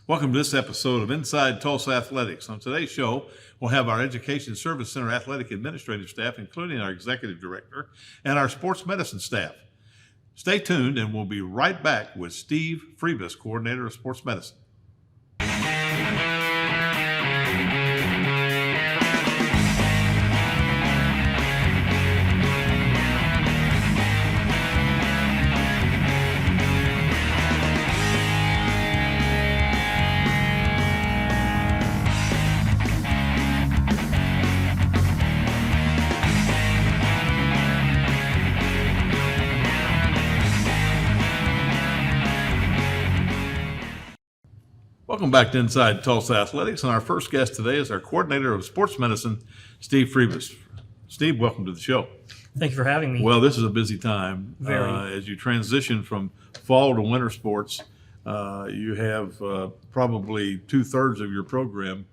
Welcome to this episode of Inside Tulsa Athletics. On today's show, we'll have our Education Service Center athletic administrative staff, including our executive director and our sports medicine staff. Stay tuned, and we'll be right back with Steve Friebus, coordinator of sports medicine. Welcome back to Inside Tulsa Athletics, and our first guest today is our coordinator of sports medicine, Steve Friebus. Steve, welcome to the show. Thank you for having me. Well, this is a busy time. Very. As you transition from fall to winter sports, you have probably 2/3 of your program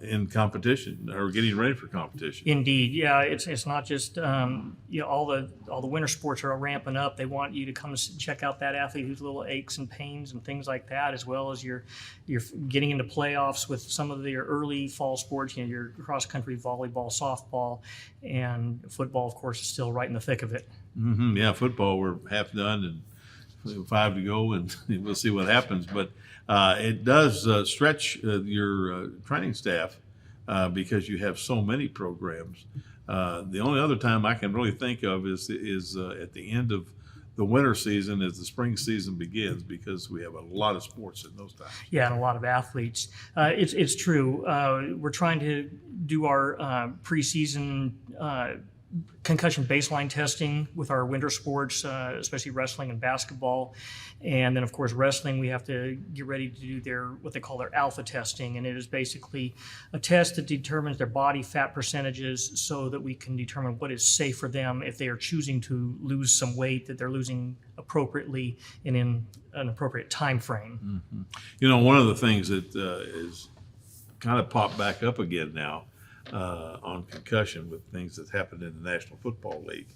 in competition or getting ready for competition. Indeed, yeah. It's not just all the winter sports are ramping up. They want you to come check out that athlete who's little aches and pains and things like that, as well as you're getting into playoffs with some of your early fall sports. You know, your cross country, volleyball, softball, and football, of course, is still right in the thick of it. Mm-hmm. Yeah, football we're half done and 5 to go, and we'll see what happens. But it does stretch your training staff because you have so many programs. The only other time I can really think of is at the end of the winter season as the spring season begins, because we have a lot of sports in those times. Yeah, and a lot of athletes. It's true. We're trying to do our preseason concussion baseline testing with our winter sports, especially wrestling and basketball. And then, of course, wrestling, we have to get ready to do what they call their alpha testing. And it is basically a test that determines their body fat percentages so that we can determine what is safe for them if they are choosing to lose some weight, that they're losing appropriately and in an appropriate time frame. Mm-hmm. You know, one of the things that is kind of popped back up again now on concussion with things that happened in the National Football League.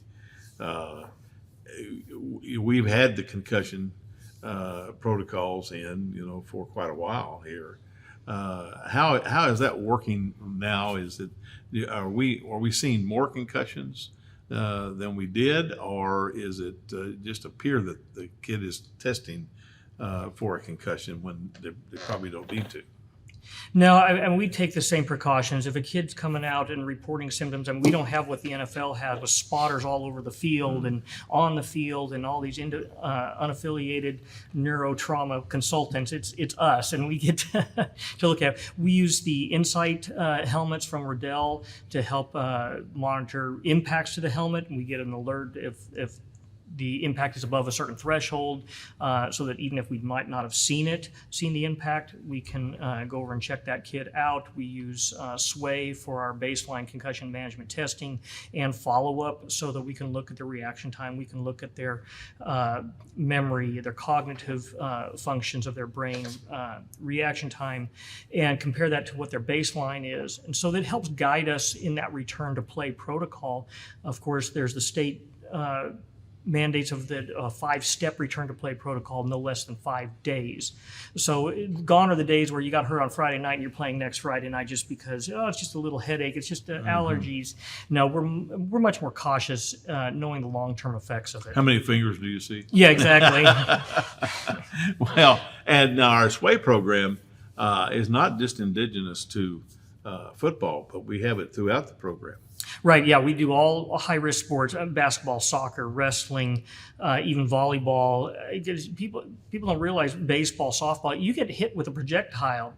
We've had the concussion protocols in, for quite a while here. How is that working now? Are we seeing more concussions than we did, or is it just appear that the kid is testing for a concussion when they probably don't need to? No, and we take the same precautions. If a kid's coming out and reporting symptoms, and we don't have what the NFL has with spotters all over the field and on the field and all these unaffiliated neurotrauma consultants, it's us, and we get to look at it. We use the Insight helmets from Riddell to help monitor impacts to the helmet, and we get an alert if the impact is above a certain threshold, so that even if we might not have seen the impact, we can go over and check that kid out. We use SWAY for our baseline concussion management testing and follow-up, so that we can look at their reaction time. We can look at their memory, their cognitive functions of their brain, reaction time, and compare that to what their baseline is. And so that helps guide us in that return to play protocol. Of course, there's the state mandates of the 5-step return to play protocol, no less than 5 days. So gone are the days where you got hurt on Friday night and you're playing next Friday night just because, it's just a little headache, it's just allergies. No, we're much more cautious, knowing the long-term effects of it. How many fingers do you see? Yeah, exactly. Well, and our SWAY program is not just indigenous to football, but we have it throughout the program. Right, yeah, we do all high-risk sports, basketball, soccer, wrestling, even volleyball. People don't realize baseball, softball, you get hit with a projectile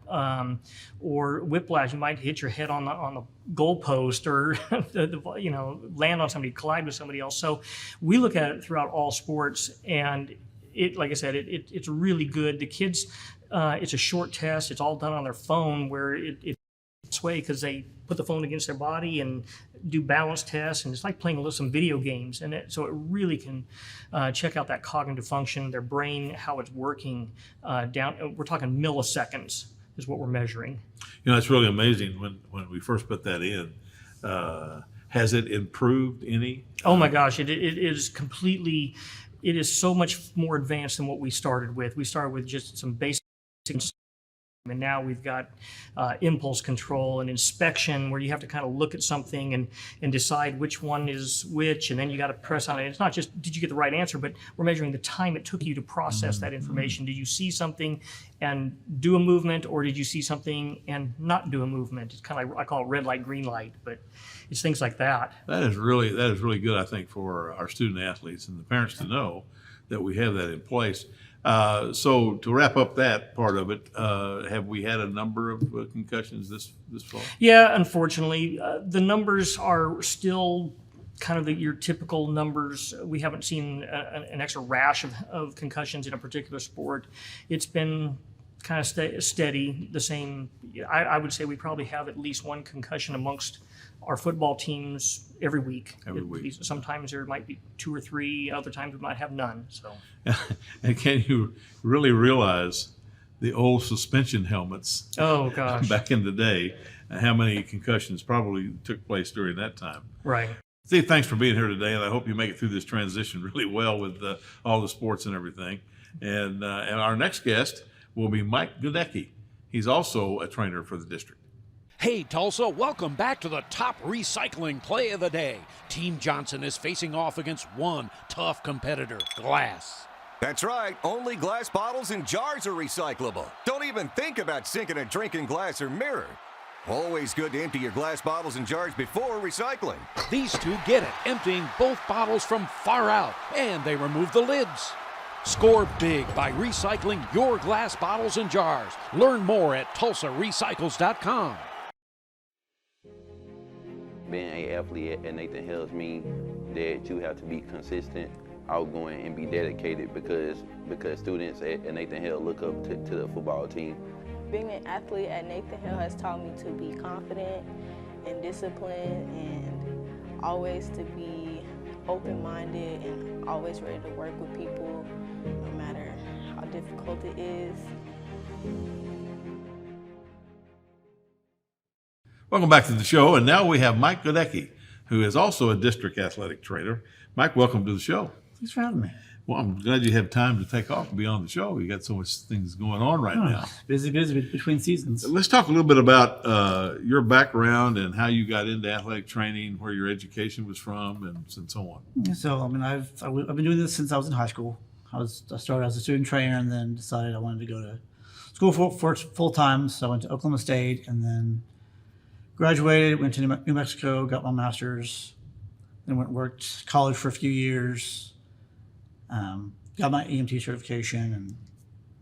or whiplash. You might hit your head on the goalpost or land on somebody, collide with somebody else. So we look at it throughout all sports, and like I said, it's really good. The kids, it's a short test. It's all done on their phone, where it's SWAY because they put the phone against their body and do balance tests, and it's like playing some video games. And so it really can check out that cognitive function, their brain, how it's working down. We're talking milliseconds is what we're measuring. It's really amazing when we first put that in. Has it improved any? Oh my gosh, it is completely. It is so much more advanced than what we started with. We started with just some basic And now we've got impulse control and inspection, where you have to kind of look at something and decide which one is which, and then you got to press on it. It's not just did you get the right answer, but we're measuring the time it took you to process that information. Did you see something and do a movement, or did you see something and not do a movement? It's kind of like, I call it red light, green light, but it's things like that. That is really good, I think, for our student athletes and the parents to know that we have that in place. So to wrap up that part of it, have we had a number of concussions this fall? Yeah, unfortunately, the numbers are still kind of your typical numbers. We haven't seen an extra rash of concussions in a particular sport. It's been kind of steady, the same. I would say we probably have at least one concussion amongst our football teams every week. Sometimes there might be 2 or 3, other times we might have none. So, and can you really realize the old suspension helmets? Oh gosh, back in the day, how many concussions probably took place during that time? Right. Steve, thanks for being here today, and I hope you make it through this transition really well with all the sports and everything. And our next guest will be Mike Goedecke. He's also a trainer for the district. Hey Tulsa, welcome back to the top recycling play of the day. Team Johnson is facing off against one tough competitor, glass. That's right, only glass bottles and jars are recyclable. Don't even think about sinking a drink in glass or mirror. Always good to empty your glass bottles and jars before recycling. These two get it, emptying both bottles from far out, and they remove the lids. Score big by recycling your glass bottles and jars. Learn more at TulsaRecycles.com. Being an athlete at Nathan Hills means that you have to be consistent, outgoing, and be dedicated because students at Nathan Hill look up to the football team. Being an athlete at Nathan Hill has taught me to be confident and disciplined and always to be open-minded and always ready to work with people no matter how difficult it is. Welcome back to the show, and now we have Mike Goedecke, who is also a district athletic trainer. Mike, welcome to the show. Thanks for having me. Well, I'm glad you have time to take off and be on the show. You got so much things going on right now. Busy between seasons. Let's talk a little bit about your background and how you got into athletic training, where your education was from, and so on. So, I mean, I've been doing this since I was in high school. I started as a student trainer and then decided I wanted to go to school for full time. So I went to Oklahoma State and then graduated, went to New Mexico, got my master's, then went and worked college for a few years, got my EMT certification, and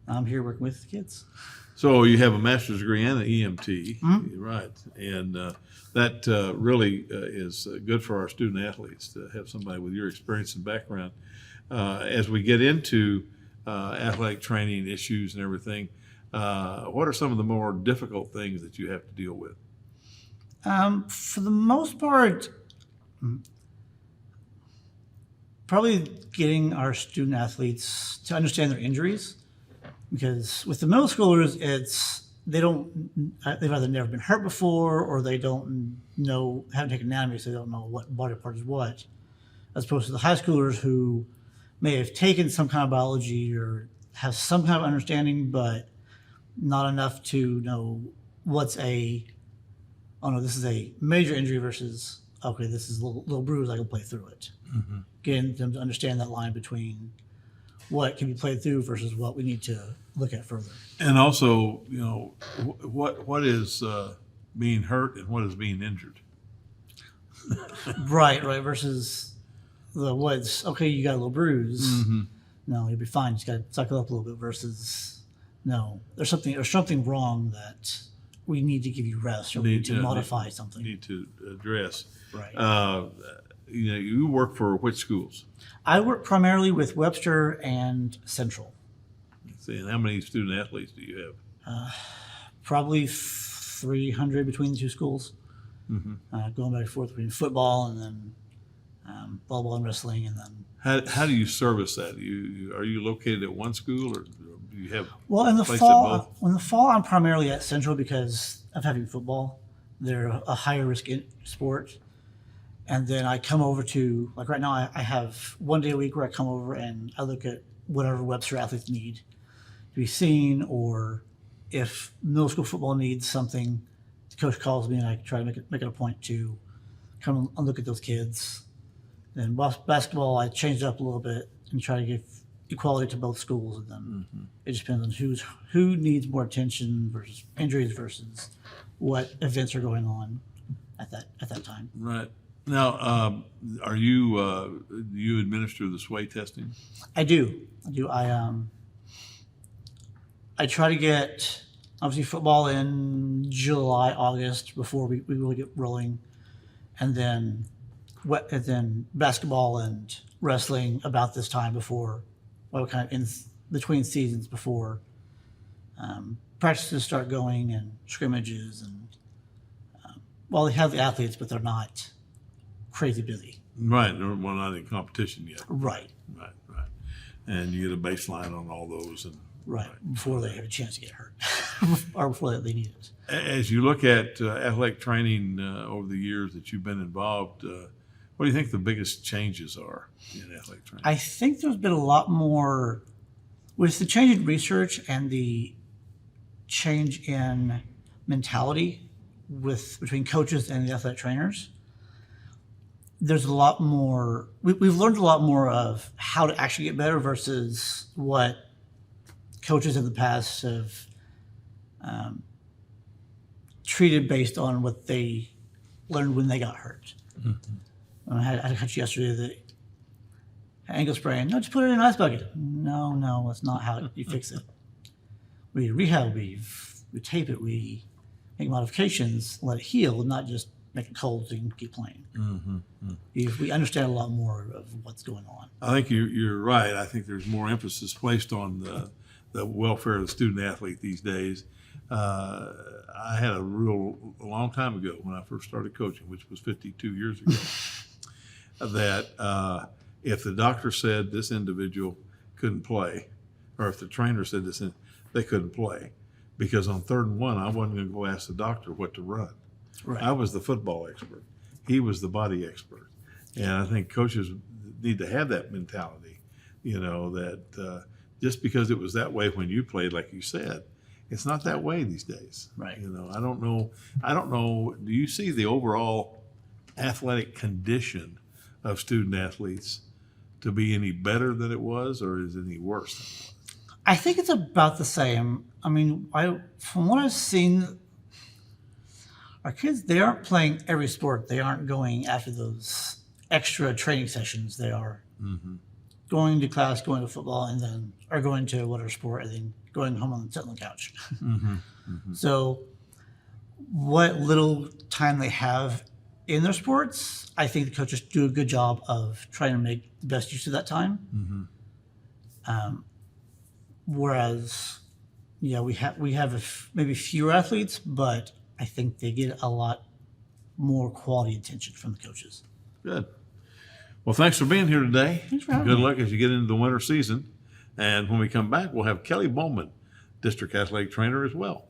I'm here working with kids. So you have a master's degree and an EMT, right? And that really is good for our student athletes to have somebody with your experience and background. As we get into athletic training issues and everything, what are some of the more difficult things that you have to deal with? For the most part, probably getting our student athletes to understand their injuries, because with the middle schoolers, they've either never been hurt before or they haven't taken anatomy, so they don't know what body part is what, as opposed to the high schoolers who may have taken some kind of biology or have some kind of understanding, but not enough to know this is a major injury versus, okay, this is a little bruise, I can play through it. Mm-hmm. Getting them to understand that line between what can be played through versus what we need to look at further. And also, what is being hurt and what is being injured? Right, versus okay, you got a little bruise. Mm-hmm. No, you'll be fine. You just got to suckle up a little bit versus, no, there's something wrong that we need to give you rest, or we need to modify something. Need to address. Right. You work for which schools? I work primarily with Webster and Central. See, and how many student athletes do you have? Probably 300 between the two schools. Mm-hmm. Going back and forth between football and then volleyball and wrestling, and then. How do you service that? Are you located at one school, or do you have? Well, in the fall, I'm primarily at Central because of having football. They're a higher risk sport. And then I come over to, like right now, I have one day a week where I come over and I look at whatever Webster athletes need to be seen or if middle school football needs something, the coach calls me and I try to make it a point to come and look at those kids. Then basketball, I changed it up a little bit and try to give equality to both schools. And then it just depends on who needs more attention versus injuries versus what events are going on at that time. Right. Now, do you administer the sway testing? I do. I try to get obviously football in July, August before we really get rolling, and then basketball and wrestling about this time before, kind of in between seasons before practices start going and scrimmages and they have the athletes, but they're not crazy busy. Right. Well, not in competition yet. Right. Right. And you get a baseline on all those. And Right. Before they have a chance to get hurt or before they need it. as you look at athletic training over the years that you've been involved, what do you think the biggest changes are in athletic training? I think there's been a lot more with the change in research and the change in mentality between coaches and the athletic trainers. There's a lot more. We've learned a lot more of how to actually get better versus what coaches in the past have treated based on what they learned when they got hurt. I had a coach yesterday that ankle sprain. No, just put it in an ice bucket. No, that's not how you fix it. We rehab, we tape it, we make modifications, let it heal, not just make it cold so you can keep playing. We understand a lot more of what's going on. I think you're right. I think there's more emphasis placed on the welfare of the student athlete these days. I had a long time ago when I first started coaching, which was 52 years ago, that if the doctor said this individual couldn't play, or if the trainer said they couldn't play, because on 3rd and 1, I wasn't going to go ask the doctor what to run. Right. I was the football expert. He was the body expert. And I think coaches need to have that mentality, that just because it was that way when you played, like you said, it's not that way these days. Right. I don't know. Do you see the overall athletic condition of student athletes to be any better than it was, or is it any worse than it was? I think it's about the same. I mean, from what I've seen, our kids, they aren't playing every sport. They aren't going after those extra training sessions. They are going to class, going to football, and then are going to whatever sport, and then going home and sitting on the couch. So what little time they have in their sports, I think the coaches do a good job of trying to make the best use of that time. Whereas, we have maybe fewer athletes, but I think they get a lot more quality attention from the coaches. Good. Well, thanks for being here today. Thanks for having Good me. luck as you get into the winter season. And when we come back, we'll have Kelly Bowmen, district athletic trainer as well.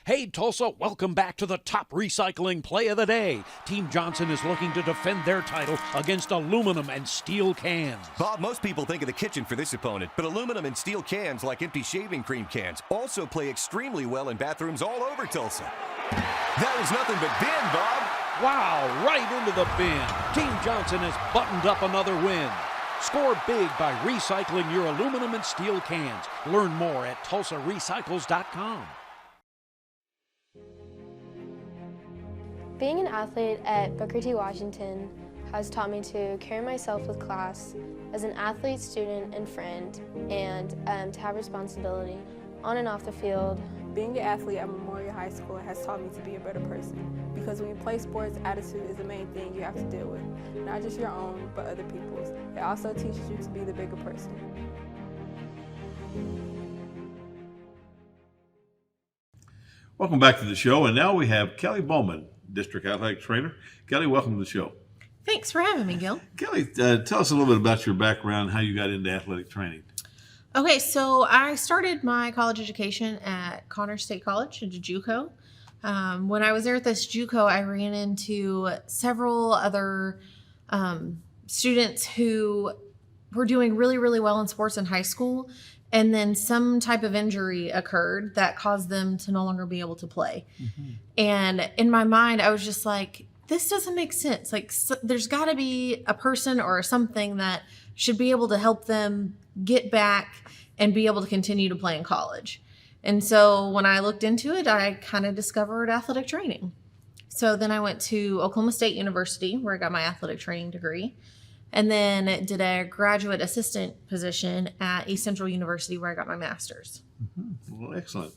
Hey, Tulsa, welcome back to the top recycling play of the day. Team Johnson is looking to defend their title against aluminum and steel cans. Bob, most people think of the kitchen for this opponent, but aluminum and steel cans, like empty shaving cream cans, also play extremely well in bathrooms all over Tulsa. That was nothing but bin, Bob. Wow, right into the bin. Team Johnson has buttoned up another win. Score big by recycling your aluminum and steel cans. Learn more at TulsaRecycles.com. Being an athlete at Booker T. Washington has taught me to carry myself with class as an athlete, student, and friend, and to have responsibility on and off the field. Being an athlete at Memorial High School has taught me to be a better person, because when you play sports, attitude is the main thing you have to deal with. Not just your own, but other people's. It also teaches you to be the bigger person. Welcome back to the show. And now we have Kelly Bowmen, district athletic trainer. Kelly, welcome to the show. Thanks for having me, Gil. Kelly, tell us a little bit about your background, how you got into athletic training. Okay, so I started my college education at Connors State College at JUCO. When I was there at this JUCO, I ran into several other students who were doing really, really well in sports in high school, and then some type of injury occurred that caused them to no longer be able to play. And in my mind, I was just like, this doesn't make sense. Like, there's got to be a person or something that should be able to help them get back and be able to continue to play in college. And so when I looked into it, I kind of discovered athletic training. So then I went to Oklahoma State University, where I got my athletic training degree, and then did a graduate assistant position at East Central University, where I got my master's. Well, excellent.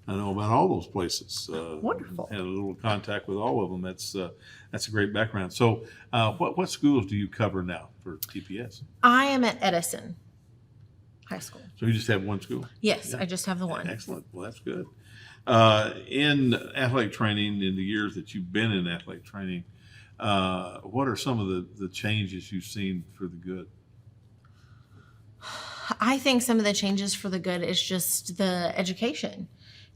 I know about all those places. Wonderful. Had a little contact with all of them. That's a great background. So, what schools do you cover now for TPS? I am at Edison High School. So you just have one school? Yes, Yeah. I just have the one. Excellent. Well, that's good. In athletic training, in the years that you've been in athletic training, what are some of the changes you've seen for the good? I think some of the changes for the good is just the education.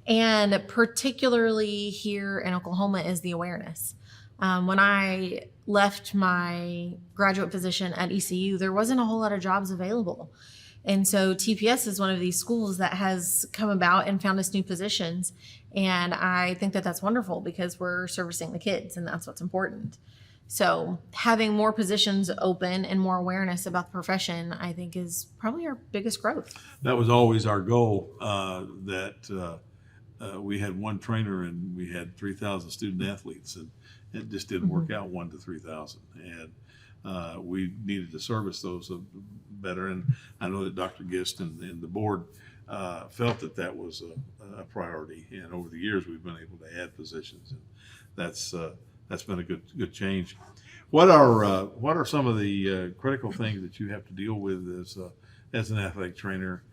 And particularly here in Oklahoma is the awareness. When I left my graduate position at ECU, there wasn't a whole lot of jobs available. And so TPS is one of these schools that has come about and found us new positions. And I think that that's wonderful because we're servicing the kids, and that's what's important. So having more positions open and more awareness about the profession, I think, is probably our biggest growth. That was always our goal, we had one trainer and we had 3,000 student athletes, and it just didn't work out 1 to 3,000. And we needed to service those better. And I know that Dr. Gist and the board felt that was a priority. And over the years, we've been able to add positions, and that's been a good change. What are some of the critical things that you have to deal with as an athletic trainer?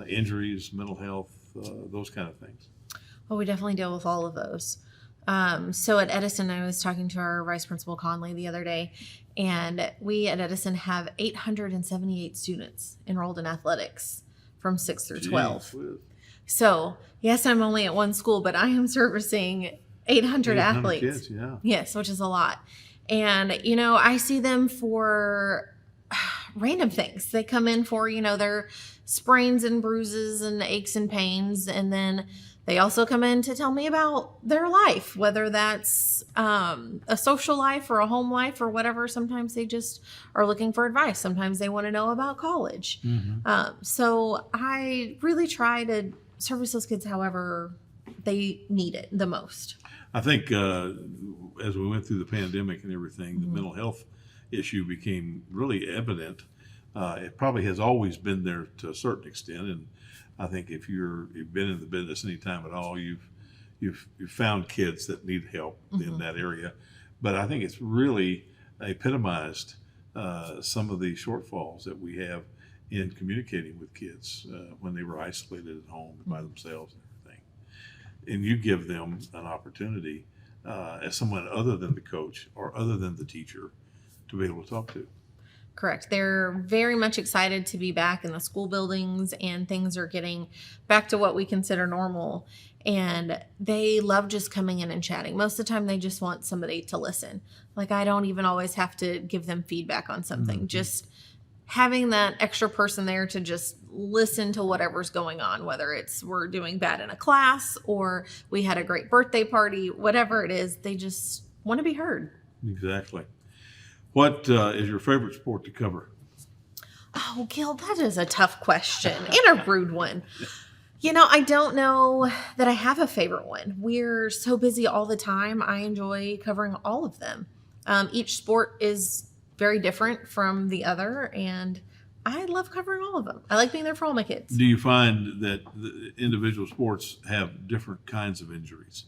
Injuries, mental health, those kind of things. Well, we definitely deal with all of those. So at Edison, I was talking to our Vice Principal Conley the other day, and we at Edison have 878 students enrolled in athletics from 6 through 12. Jeez. So yes, I'm only at one school, but I am servicing 800 athletes. Kids, yeah. Yes, which is a lot. And, I see them for random things. They come in for, their sprains and bruises and aches and pains. And then they also come in to tell me about their life, whether that's a social life or a home life or whatever. Sometimes they just are looking for advice. Sometimes they want to know about college. So I really try to service those kids however they need it the most. I think as we went through the pandemic and everything, the mental health issue became really evident. It probably has always been there to a certain extent, and I think if you've been in the business any time at all, you've found kids that need help in that area. But I think it's really epitomized some of the shortfalls that we have in communicating with kids when they were isolated at home by themselves and everything. And you give them an opportunity as someone other than the coach or other than the teacher to be able to talk to. Correct. They're very much excited to be back in the school buildings, and things are getting back to what we consider normal. And they love just coming in and chatting. Most of the time, they just want somebody to listen. Like, I don't even always have to give them feedback on something. Just having that extra person there to just listen to whatever's going on, whether it's we're doing bad in a class or we had a great birthday party, whatever it is, they just want to be heard. Exactly. What is your favorite sport to cover? Oh, Gil, that is a tough question and a rude one. I don't know that I have a favorite one. We're so busy all the time. I enjoy covering all of them. Each sport is very different from the other, and I love covering all of them. I like being there for all my kids. Do you find that the individual sports have different kinds of injuries?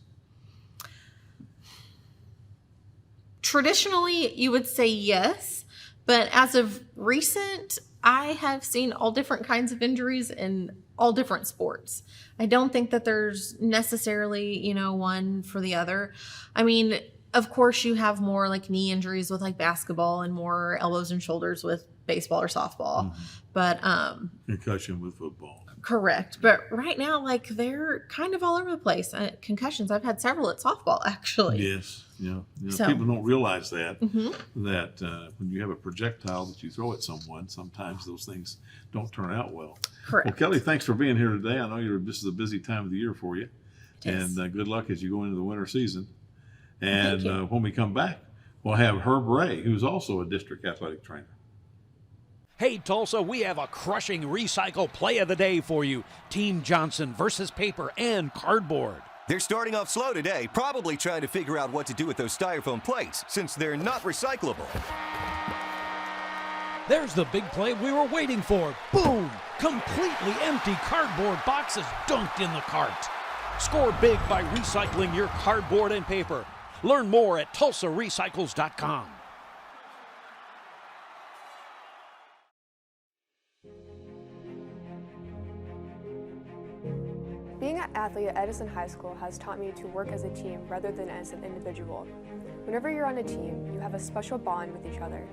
Traditionally, you would say yes, but as of recent, I have seen all different kinds of injuries in all different sports. I don't think that there's necessarily, one for the other. I mean, of course, you have more like knee injuries with like basketball and more elbows and shoulders with baseball or softball. But Concussion with football. Correct. But right now, like, they're kind of all over the place. Concussions. I've had several at softball, actually. Yes, So- people don't realize that Mhm. when you have a projectile that you throw at someone, sometimes those things don't turn out well. Correct. Well, Kelly, thanks for being here today. I know this is a busy time of the year for you, Yes. and good luck as you go into the winter season. Thank And you. when we come back, we'll have Herb Ray, who's also a district athletic trainer. Hey, Tulsa, we have a crushing recycle play of the day for you. Team Johnson versus paper and cardboard. They're starting off slow today, probably trying to figure out what to do with those styrofoam plates since they're not recyclable. There's the big play we were waiting for. Boom! Completely empty cardboard boxes dunked in the cart. Score big by recycling your cardboard and paper. Learn more at TulsaRecycles.com. Being an athlete at Edison High School has taught me to work as a team rather than as an individual. Whenever you're on a team, you have a special bond with each other.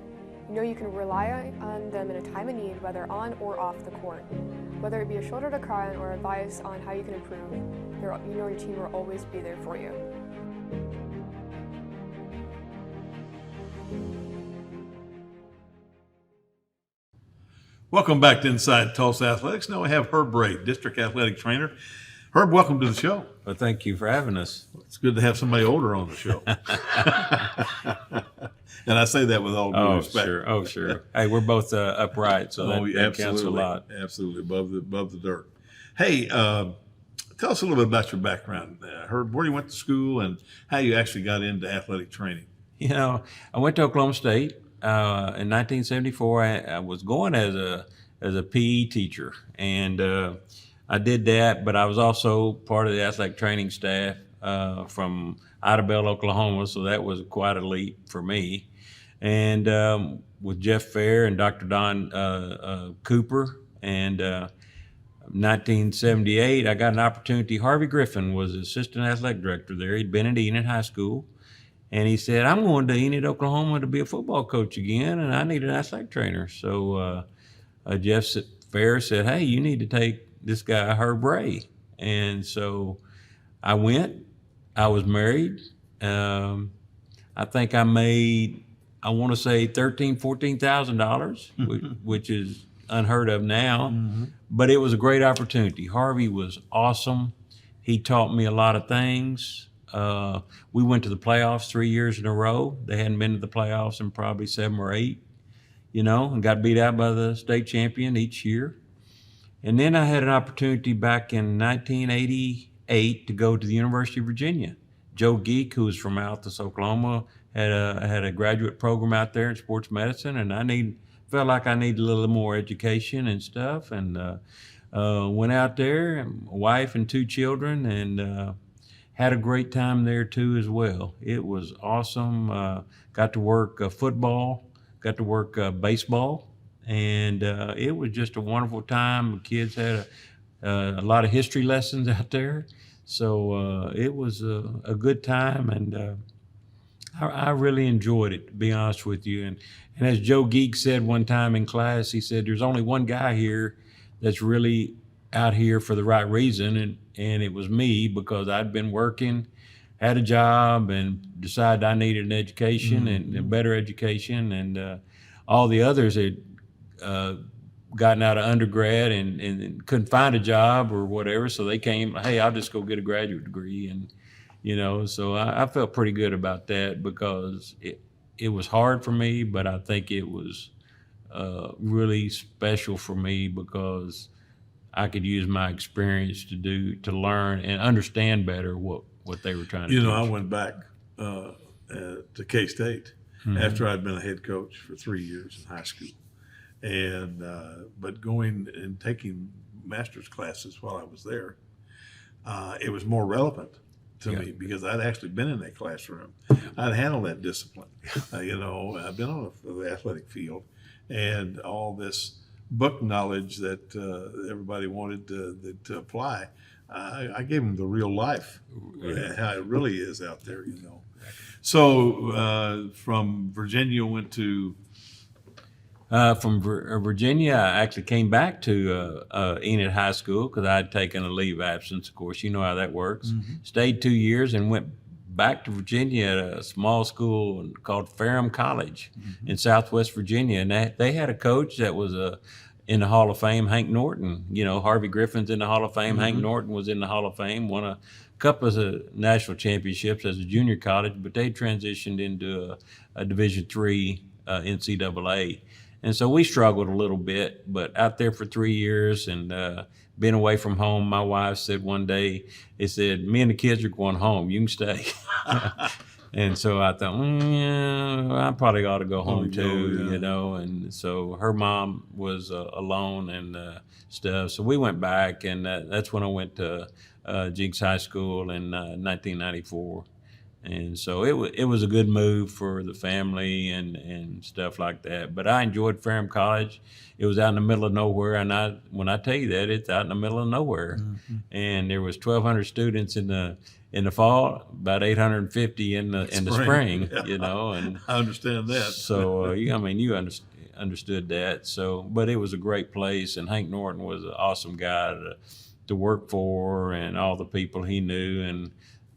You know you can rely on them in a time of need, whether on or off the court. Whether it be a shoulder to cry on or advice on how you can improve, you know your team will always be there for you. Welcome back to Inside Tulsa Athletics. Now we have Herb Ray, district athletic trainer. Herb, welcome to the show. Well, thank you for having us. It's good to have somebody older on the show. And I say that with all due respect. Sure. Oh, sure. Hey, we're both upright, so that counts a lot. Absolutely, above the dirt. Hey, tell us a little bit about your background, Herb. Where you went to school and how you actually got into athletic training. You know, I went to Oklahoma State in 1974. I was going as a PE teacher, and I did that. But I was also part of the athletic training staff from Idabel, Oklahoma. So that was quite a leap for me. And with Jeff Fair and Dr. Don Cooper, and 1978, I got an opportunity. Harvey Griffin was the assistant athletic director there. He'd been at Enid High School. And he said, I'm going to Enid, Oklahoma to be a football coach again, and I need an athletic trainer. So Jeff Fair said, hey, you need to take this guy, Herb Ray. And so I went. I was married. I think I made, I want to say $13,000, $14,000, which is unheard of now. Mm-hmm. But it was a great opportunity. Harvey was awesome. He taught me a lot of things. We went to the playoffs 3 years in a row. They hadn't been to the playoffs in probably 7 or 8, and got beat out by the state champion each year. And then I had an opportunity back in 1988 to go to the University of Virginia. Joe Geek, who was from Altus, Oklahoma, had a graduate program out there in sports medicine, and I felt like I needed a little more education and stuff, and went out there, and my wife and 2 children, and had a great time there too as well. It was awesome. Got to work football, got to work baseball, and it was just a wonderful time. The kids had a lot of history lessons out there. So it was a good time, and I really enjoyed it, to be honest with you. And as Joe Geek said one time in class, he said, there's only one guy here that's really out here for the right reason, and it was me, because I'd been working, had a job, and decided I needed an education, and a better education, and all the others had gotten out of undergrad and couldn't find a job or whatever, so they came, hey, I'll just go get a graduate degree, and so I felt pretty good about that, because it was hard for me, but I think it was really special for me, because I could use my experience to learn and understand better what they were trying to do. I went back to K-State after I'd been a head coach for 3 years in high school, and but going and taking master's classes while I was there, it was more relevant to me, because I'd actually been in that classroom. I'd handled that discipline. I've been on the athletic field, and all this book knowledge that everybody wanted to apply, I gave them the real life, how it really is out there, So from Virginia went to From Virginia, I actually came back to Enid High School because I had taken a leave of absence. Of course, you know how that works. Stayed 2 years and went back to Virginia at a small school called Ferrum College in Southwest Virginia. And they had a coach that was in the Hall of Fame, Hank Norton. You know, Harvey Griffin's in the Hall of Fame. Hank Norton was in the Hall of Fame, won a couple of national championships as a junior college, but they transitioned into a Division III NCAA. And so we struggled a little bit, but out there for 3 years and being away from home, my wife said one day, it said, me and the kids are going home, you can stay. And so I thought, yeah, I probably ought to go home too, you know. And so her mom was alone and stuff. So we went back, and that's when I went to Jinx High School in 1994. And so it was a good move for the family and stuff like that. But I enjoyed Ferrum College. It was out in the middle of nowhere, and when I tell you that, it's out in the middle of nowhere. And there was 1,200 students in the fall, about 850 in the spring, you know. And I understand that. So you understood that. So, but it was a great place, and Hank Norton was an awesome guy to work for, and all the people he knew, and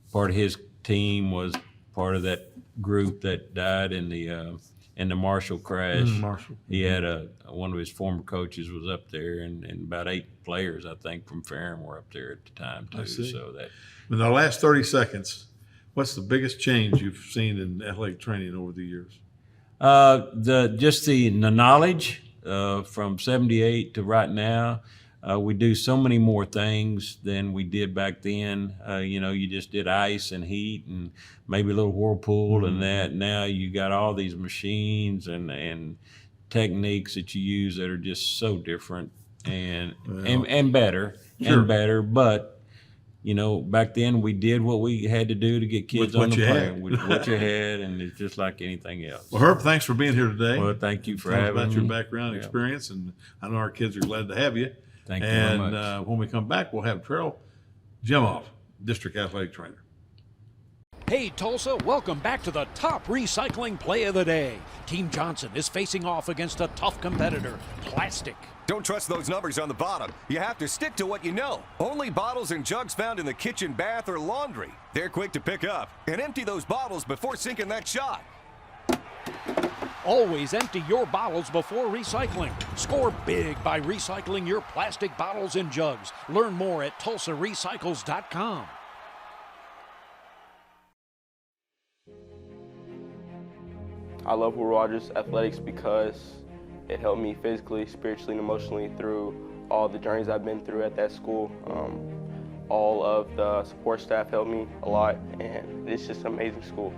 part of his team was part of that group that died in the Marshall crash. He had one of his former coaches was up there, and about 8 players, I think, from Ferrum were up there at the time too. So that. In the last 30 seconds, what's the biggest change you've seen in athletic training over the years? The knowledge from 78 to right now. We do so many more things than we did back then. You know, you just did ice and heat and maybe a little whirlpool and that. Now you got all these machines and techniques that you use that are just so different and better and better. But you know, back then we did what we had to do to get kids on the plane with what you had, and it's just like anything else. Well, Herb, thanks for being here today. Well, thank you for having me. About your background experience, and I know our kids are glad to have you. Thank you very much. And when we come back, we'll have Terril, Jimoh, District Athletic Trainer. Hey Tulsa, welcome back to the top recycling play of the day. Team Johnson is facing off against a tough competitor, plastic. Don't trust those numbers on the bottom. You have to stick to what you know. Only bottles and jugs found in the kitchen, bath, or laundry. They're quick to pick up. And empty those bottles before sinking that shot. Always empty your bottles before recycling. Score big by recycling your plastic bottles and jugs. Learn more at TulsaRecycles.com. I love Will Rogers Athletics because it helped me physically, spiritually, and emotionally through all the journeys I've been through at that school. All of the support staff helped me a lot, and it's just an amazing school.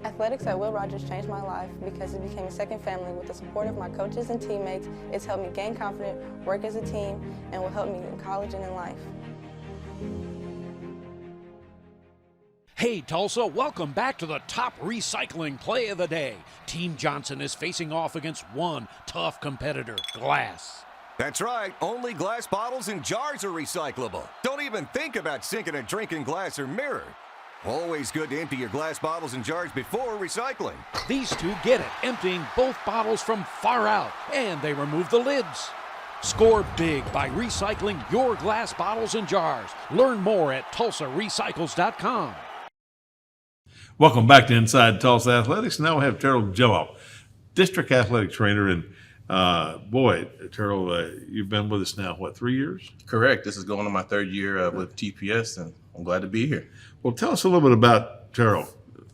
Athletics at Will Rogers changed my life because it became a second family. With the support of my coaches and teammates, it's helped me gain confidence, work as a team, and will help me in college and in life. Hey Tulsa, welcome back to the top recycling play of the day. Team Johnson is facing off against one tough competitor, glass. That's right, only glass bottles and jars are recyclable. Don't even think about sinking a drink in glass or mirror. Always good to empty your glass bottles and jars before recycling. These two get it, emptying both bottles from far out, and they remove the lids. Score big by recycling your glass bottles and jars. Learn more at TulsaRecycles.com. Welcome back to Inside Tulsa Athletics. Now we have Terril Jimoh, District Athletic Trainer. And boy, Terril, you've been with us now, what, 3 years? Correct. This is going on my 3rd year with TPS, and I'm glad to be here. Well, tell us a little bit about Terril.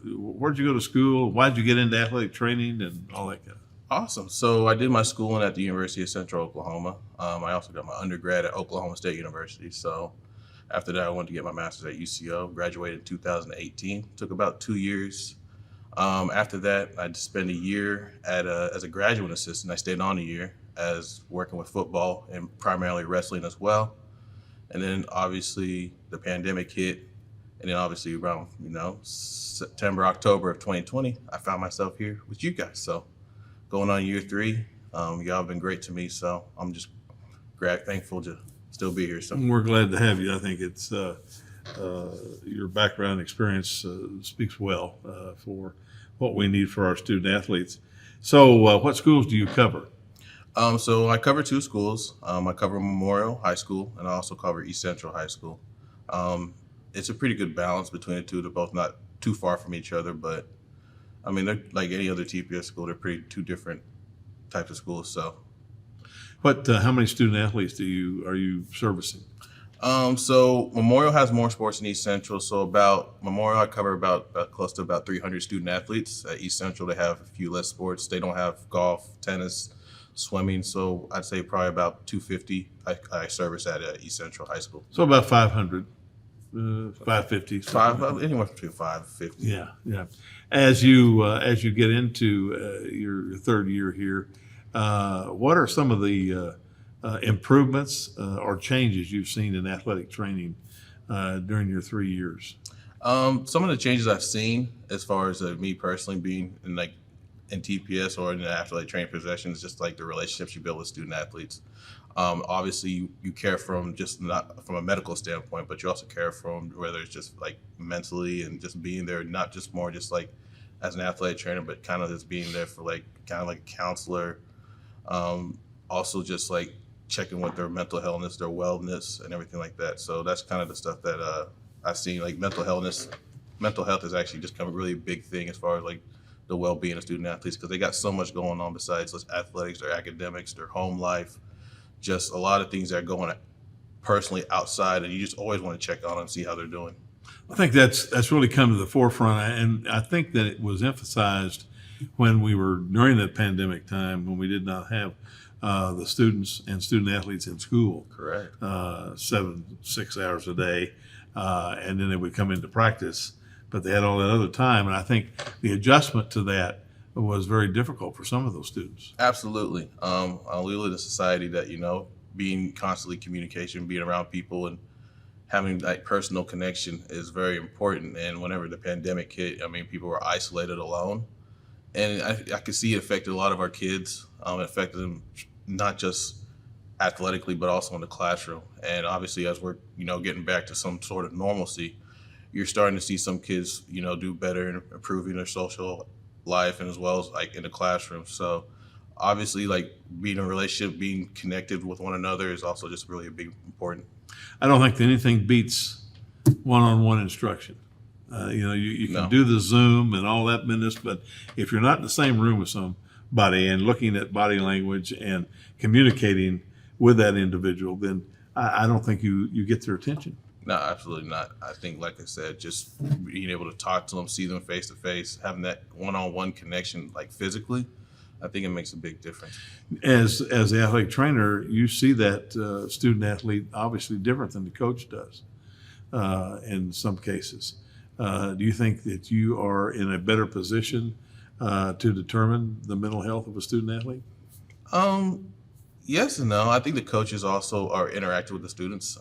Where'd you go to school? Why'd you get into athletic training and all that kind of? Awesome. So I did my schooling at the University of Central Oklahoma. I also got my undergrad at Oklahoma State University. So after that, I went to get my master's at UCO, graduated in 2018. Took about 2 years. After that, I spent a year as a graduate assistant. I stayed on a year as working with football and primarily wrestling as well. And then obviously the pandemic hit. And then obviously around, September, October of 2020, I found myself here with you guys. So going on year 3, y'all have been great to me. So I'm just thankful to still be here. So we're glad to have you. I think it's your background experience speaks well for what we need for our student athletes. So what schools do you cover? So I cover two schools. I cover Memorial High School, and I also cover East Central High School. It's a pretty good balance between the two. They're both not too far from each other, but I mean, they're like any other TPS school. They're two different types of schools. So, How many student athletes are you servicing? So Memorial has more sports than East Central. So about Memorial, I cover about close to about 300 student athletes. At East Central, they have a few less sports. They don't have golf, tennis, swimming. So I'd say probably about 250 I service at East Central High School. So about 500, 550. Anywhere between 550. Yeah, yeah. As you get into your third year here, what are some of the improvements or changes you've seen in athletic training during your 3 years? Some of the changes I've seen, as far as me personally being in TPS or in the athletic training profession, is just like the relationships you build with student athletes. Obviously, you care from just not from a medical standpoint, but you also care from whether it's just like mentally and just being there, not just more just like as an athletic trainer, but kind of just being there for like kind of like a counselor. Also, just like checking with their mental health, their wellness, and everything like that. So that's kind of the stuff that I've seen. Like mental health has actually just become a really big thing as far as like the well-being of student athletes, because they got so much going on besides athletics, their academics, their home life, just a lot of things that are going personally outside, and you just always want to check on them, see how they're doing. I think that's really come to the forefront, and I think that it was emphasized when we were during the pandemic time, when we did not have the students and student athletes in school. Correct. 6 hours a day, and then they would come into practice, but they had all that other time, and I think the adjustment to that was very difficult for some of those students. Absolutely. We live in a society that, being constantly communication, being around people, and having that personal connection is very important. And whenever the pandemic hit, I mean, people were isolated, alone. And I could see it affected a lot of our kids. It affected them not just athletically, but also in the classroom. And obviously, as we're, getting back to some sort of normalcy, you're starting to see some kids, do better in improving their social life, and as well as like in the classroom. So obviously, like being in a relationship, being connected with one another is also just really important. I don't think that anything beats one-on-one instruction. You can do the Zoom and all that business, but if you're not in the same room with somebody and looking at body language and communicating with that individual, then I don't think you get their attention. No, absolutely not. I think, like I said, just being able to talk to them, see them face to face, having that one-on-one connection, like physically, I think it makes a big difference. As the athletic trainer, you see that student athlete obviously different than the coach does in some cases. Do you think that you are in a better position to determine the mental health of a student athlete? Yes and no. I think the coaches also are interactive with the students.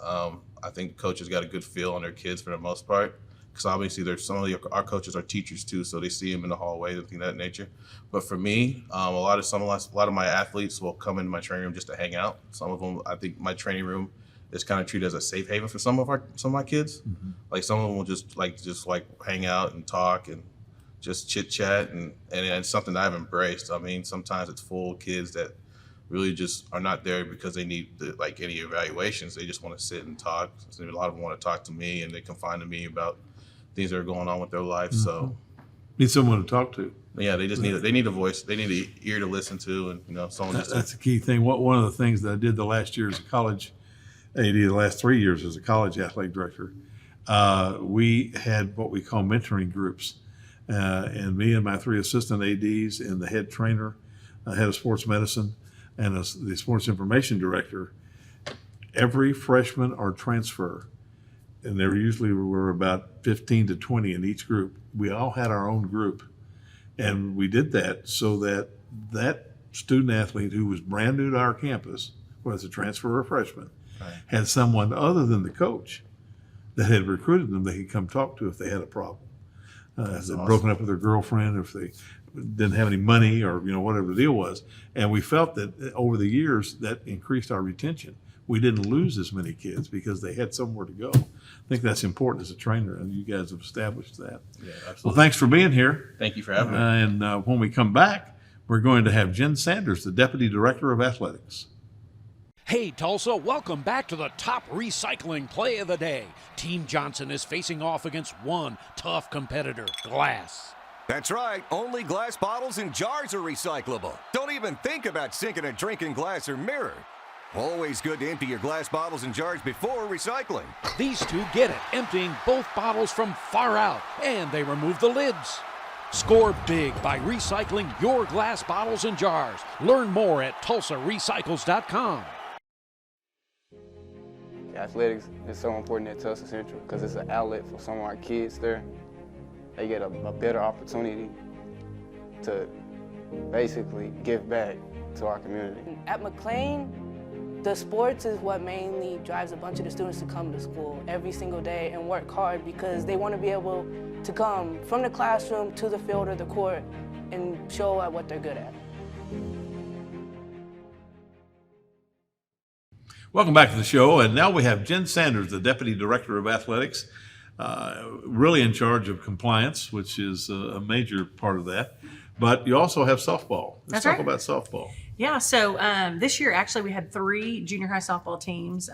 I think coaches got a good feel on their kids for the most part, because obviously there's our coaches are teachers too, so they see them in the hallway and things of that nature. But for me, a lot of my athletes will come into my training room just to hang out. Some of them, I think my training room is kind of treated as a safe haven for some of my kids. Mm-hmm. Like some of them will just hang out and talk and just chit chat, and it's something that I've embraced. I mean, sometimes it's full kids that really just are not there because they need any evaluations. They just want to sit and talk. So a lot of them want to talk to me, and they confide to me about things that are going on with their life. Mm-hmm. So need someone to talk to. Yeah, they just need a voice. They need an ear to listen to, and someone. That's the key thing. One of the things that I did the last year as a college AD, the last 3 years as a college athletic director, we had what we call mentoring groups, and me and my 3 assistant ADs and the head trainer, head of sports medicine, and the sports information director, every freshman or transfer, and there usually were about 15 to 20 in each group. We all had our own group, and we did that so that student athlete who was brand new to our campus, whether it's a transfer or a freshman, right, had someone other than the coach that had recruited them they could come talk to if they had a problem. If they'd broken up with their girlfriend, or if they didn't have any money, or whatever the deal was. And we felt that over the years that increased our retention. We didn't lose as many kids because they had somewhere to go. I think that's important as a trainer, and you guys have established that. Yeah, absolutely. Well, thanks for being here. Thank you for having me. And when we come back, we're going to have Jen Sanders, the Deputy Director of Athletics. Hey Tulsa, welcome back to the top recycling play of the day. Team Johnson is facing off against one tough competitor, glass. That's right, only glass bottles and jars are recyclable. Don't even think about sinking a drink in glass or mirror. Always good to empty your glass bottles and jars before recycling. These two get it, emptying both bottles from far out, and they remove the lids. Score big by recycling your glass bottles and jars. Learn more at TulsaRecycles.com. Athletics is so important at Tulsa Central because it's an outlet for some of our kids there. They get a better opportunity to basically give back to our community. At McLean, the sports is what mainly drives a bunch of the students to come to school every single day and work hard because they want to be able to come from the classroom to the field or the court and show what they're good at. Welcome back to the show, and now we have Jen Sanders, the Deputy Director of Athletics, really in charge of compliance, which is a major part of that. But you also have softball. Let's talk about softball. Yeah, so this year actually we had 3 junior high softball teams.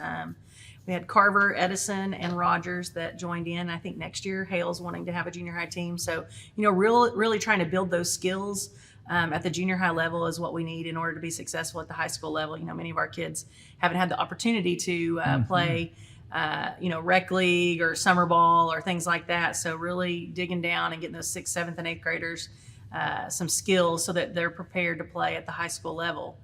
We had Carver, Edison, and Rogers that joined in. I think next year Hale's wanting to have a junior high team. So, really trying to build those skills at the junior high level is what we need in order to be successful at the high school level. Many of our kids haven't had the opportunity to play, rec league or summer ball or things like that. So really digging down and getting those 6th, 7th, and 8th graders some skills so that they're prepared to play at the high school level.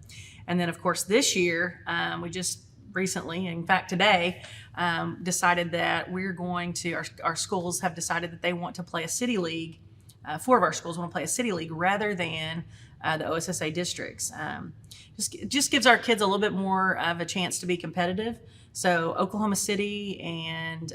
And then, of course, this year, we just recently, in fact today, decided that we're going to, our schools have decided that they want to play a city league. 4 of our schools want to play a city league rather than the OSSA districts. Just gives our kids a little bit more of a chance to be competitive. So Oklahoma City and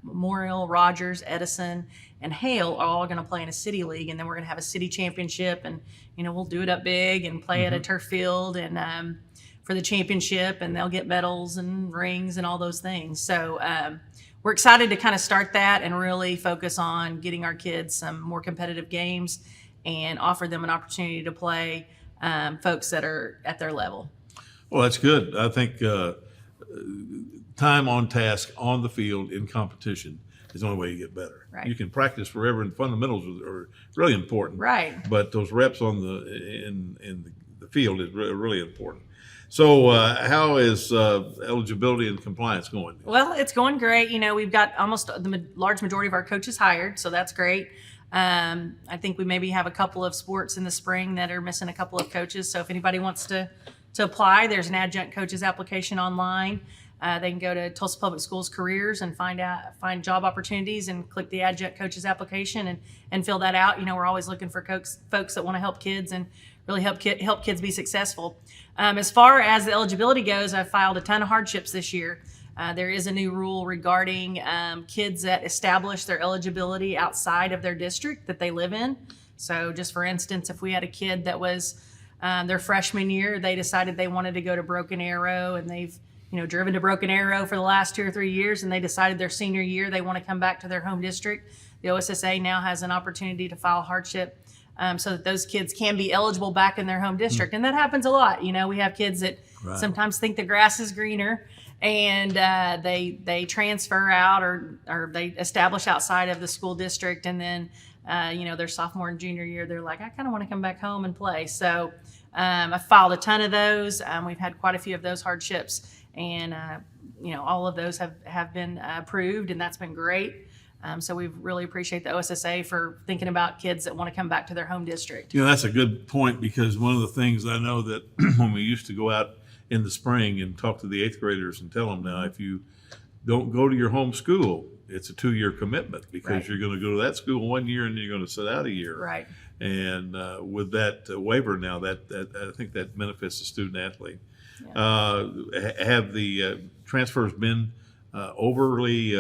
Memorial, Rogers, Edison, and Hale are all going to play in a city league, and then we're going to have a city championship, and we'll do it up big and play at a turf field and for the championship, and they'll get medals and rings and all those things. So we're excited to kind of start that and really focus on getting our kids some more competitive games and offer them an opportunity to play folks that are at their level. Well, that's good. I think time on task on the field in competition is the only way you get better. Right. You can practice forever, and fundamentals are really important. Right. But those reps on in the field is really important. So how is eligibility and compliance going? Well, it's going great. We've got almost the large majority of our coaches hired, so that's great. I think we maybe have a couple of sports in the spring that are missing a couple of coaches. So if anybody wants to apply, there's an adjunct coaches application online. They can go to Tulsa Public Schools Careers and find job opportunities and click the adjunct coaches application and fill that out. We're always looking for folks that want to help kids and really help kids be successful. As far as the eligibility goes, I filed a ton of hardships this year. There is a new rule regarding kids that establish their eligibility outside of their district that they live in. So just for instance, if we had a kid that was their freshman year, they decided they wanted to go to Broken Arrow, and they've driven to Broken Arrow for the last 2 or 3 years, and they decided their senior year they want to come back to their home district. The OSSA now has an opportunity to file hardship so that those kids can be eligible back in their home district. And that happens a lot. We have kids that sometimes think the grass is greener, and they transfer out or they establish outside of the school district, and then their sophomore and junior year they're like, I kind of want to come back home and play. So I filed a ton of those. We've had quite a few of those hardships, and all of those have been approved, and that's been great. So we really appreciate the OSSA for thinking about kids that want to come back to their home district. That's a good point, because one of the things I know that when we used to go out in the spring and talk to the 8th graders and tell them, now if you don't go to your home school, it's a 2-year commitment, because you're going to go to that school 1 year and then you're going to sit out a year. Right. And with that waiver now, that I think that benefits the student athlete. Yeah. Have the transfers been overly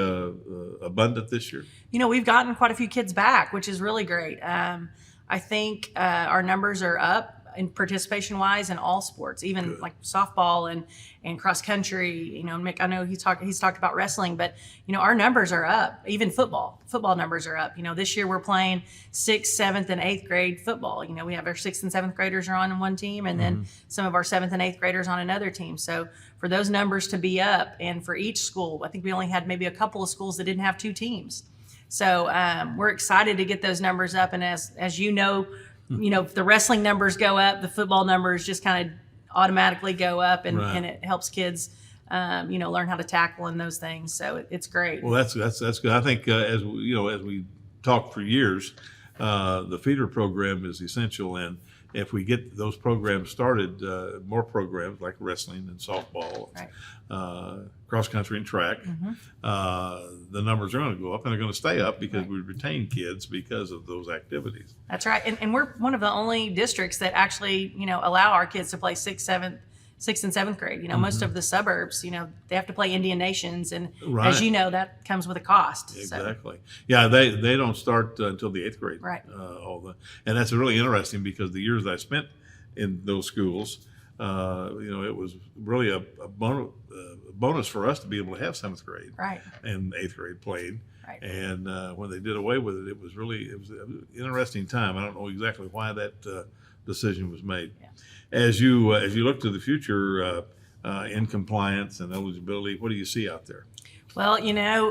abundant this year? We've gotten quite a few kids back, which is really great. I think our numbers are up in participation wise in all sports, even like softball and cross country. You know, Mick, I know he's talked about wrestling, but you know, our numbers are up. Even football numbers are up. You know, this year we're playing 6th, 7th, and 8th grade football. You know, we have our 6th and 7th graders are on one team, and then some of our 7th and 8th graders on another team. So for those numbers to be up, and for each school, I think we only had maybe a couple of schools that didn't have 2 teams. So we're excited to get those numbers up. And as you know, if the wrestling numbers go up, the football numbers just kind of automatically go up, and it helps kids, learn how to tackle and those things. So it's great. Well, that's good. I think as we talked for years, the feeder program is essential, and if we get those programs started, more programs like wrestling and softball, cross country and track, the numbers are going to go up, and they're going to stay up because we retain kids because of those activities. That's right. And we're one of the only districts that actually, allow our kids to play 6th and 7th grade. Most of the suburbs, they have to play Indian Nations. And as you know, that comes with a cost. Exactly. So. Yeah, they don't start until the 8th grade. Right. And that's really interesting because the years I spent in those schools, it was really a bonus for us to be able to have 7th grade and 8th grade played. Right. And when they did away with it, it was an interesting time. I don't know exactly why that decision was made. Yeah. As you look to the future in compliance and eligibility, what do you see out there? Well,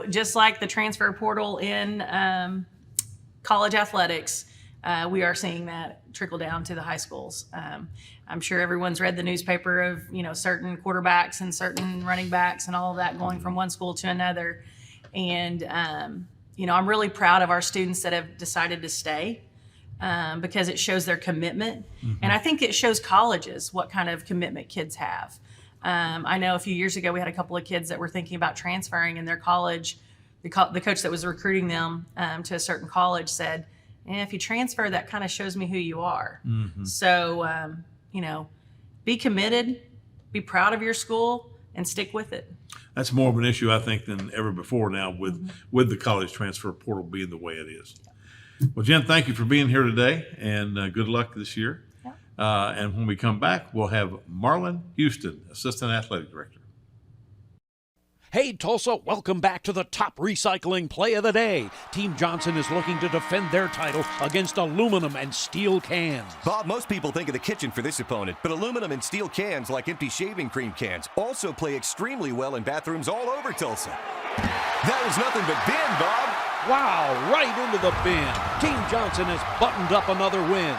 just like the transfer portal in college athletics, we are seeing that trickle down to the high schools. I'm sure everyone's read the newspaper of, certain quarterbacks and certain running backs and all of that going from one school to another. And, I'm really proud of our students that have decided to stay because it shows their commitment. And I think it shows colleges what kind of commitment kids have. I know a few years ago we had a couple of kids that were thinking about transferring, and their college, the coach that was recruiting them to a certain college said, if you transfer, that kind of shows me who you are. So, be committed, be proud of your school, and stick with it. That's more of an issue, I think, than ever before now with the college transfer portal being the way it is. Well, Jen, thank you for being here today, and good luck this year. Yeah. And when we come back, we'll have Marlon Houston, Assistant Athletic Director. Hey, Tulsa, welcome back to the top recycling play of the day. Team Johnson is looking to defend their title against aluminum and steel cans. Bob, most people think of the kitchen for this opponent, but aluminum and steel cans, like empty shaving cream cans, also play extremely well in bathrooms all over Tulsa. That was nothing but bin, Bob. Wow, right into the bin. Team Johnson has buttoned up another win.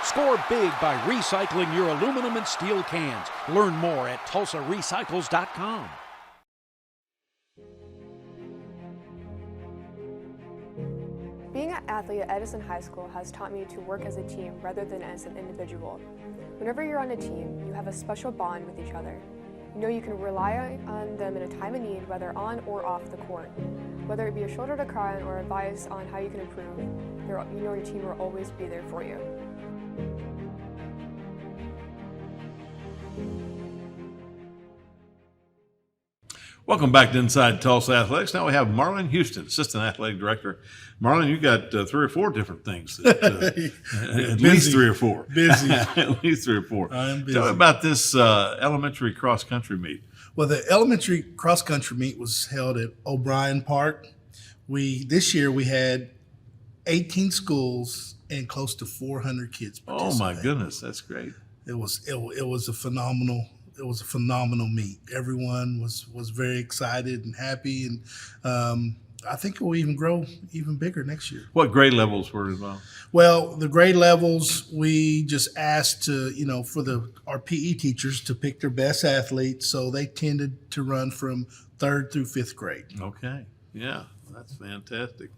Score big by recycling your aluminum and steel cans. Learn more at TulsaRecycles.com. Being an athlete at Edison High School has taught me to work as a team rather than as an individual. Whenever you're on a team, you have a special bond with each other. You know you can rely on them in a time of need, whether on or off the court. Whether it be a shoulder to cry on or advice on how you can improve, you know your team will always be there for you. Welcome back to Inside Tulsa Athletics. Now we have Marlon Houston, Assistant Athletic Director. Marlon, you got 3 or 4 different things. At least 3 or 4. Busy. At least 3 or 4. I'm busy. Tell me about this elementary cross-country meet. Well, the elementary cross-country meet was held at O'Brien Park. This year we had 18 schools and close to 400 kids participate. Oh my goodness, that's great. It was a phenomenal meet. Everyone was very excited and happy, and I think it will even grow even bigger next year. What grade levels were involved? Well, the grade levels, we just asked for our PE teachers to pick their best athletes, so they tended to run from 3rd through 5th grade. Okay, yeah, that's fantastic.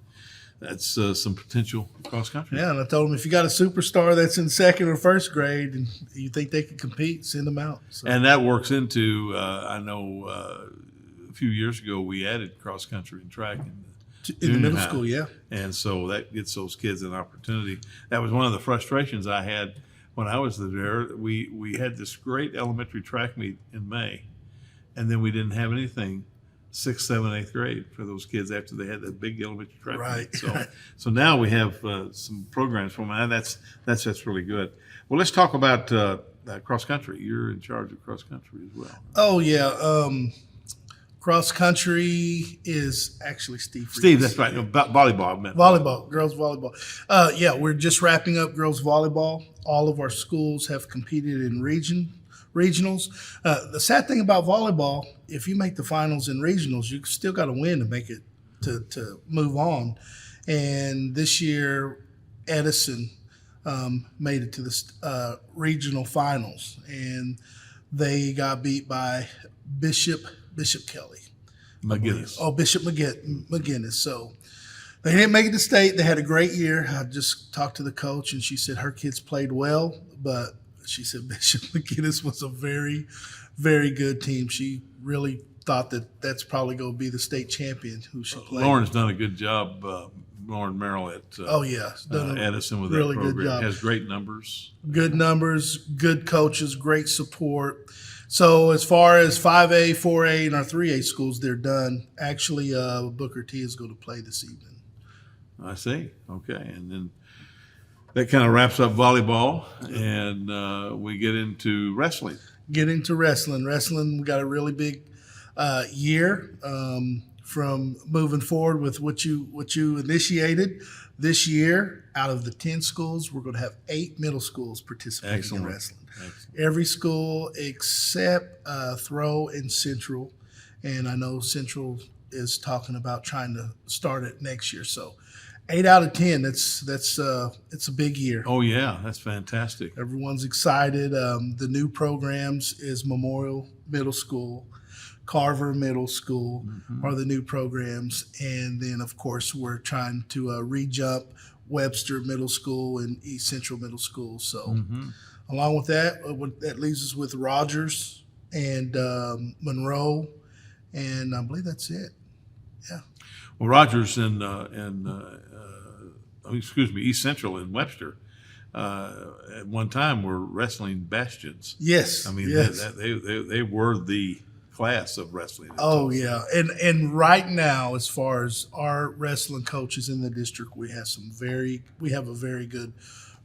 That's some potential cross country. Yeah, and I told them if you got a superstar that's in 2nd or 1st grade and you think they can compete, send them out. So. And that works into, I know a few years ago we added cross country and track in the middle school, yeah. And so that gets those kids an opportunity. That was one of the frustrations I had when I was there. We had this great elementary track meet in May, and then we didn't have anything 6th, 7th, 8th grade for those kids after they had that big elementary track Right. meet. So now we have some programs for them, and that's really good. Well, let's talk about cross country. You're in charge of cross country as well. Oh yeah, cross country is actually Steve. Steve, Friebus. that's right. No, volleyball, I meant. Volleyball, girls volleyball. Yeah, we're just wrapping up girls volleyball. All of our schools have competed in regionals. The sad thing about volleyball, if you make the finals in regionals, you still got to win to make it to move on. And this year, Edison made it to the regional finals, and they got beat by Bishop Kelly. McGinnis. Oh, Bishop McGinnis. So they didn't make it to state. They had a great year. I just talked to the coach, and she said her kids played well, but she said Bishop McGinnis was a very, very good team. She really thought that that's probably going to be the state champion who she played. Lauren's done a good job. Lauren Merrill at Edison with really that program. good job. Has great numbers. Good numbers, good coaches, great support. So as far as 5A, 4A, and our 3A schools, they're done. Actually, Booker T is going to play this evening. I see. Okay. And then that kind of wraps up volleyball, and we get into wrestling. Wrestling, we got a really big year from moving forward with what you initiated this year. Out of the 10 schools, we're going to have 8 middle schools participating in wrestling. Excellent. Every school except Throw and Central, and I know Central is talking about trying to start it next year. So 8 out of 10. It's a big year. Oh yeah, that's fantastic. Everyone's excited. The new programs is Memorial Middle School, Carver Middle School are the new programs, and then of course we're trying to re-jump Webster Middle School and East Central Middle School. So along with that, that leaves us with Rogers and Monroe, and I believe that's it. Yeah. Well, Rogers and East Central and Webster at one time were wrestling bastions. Yes. I mean, yes. they were the class of wrestling. Oh yeah, and right now, as far as our wrestling coaches in the district, we have a very good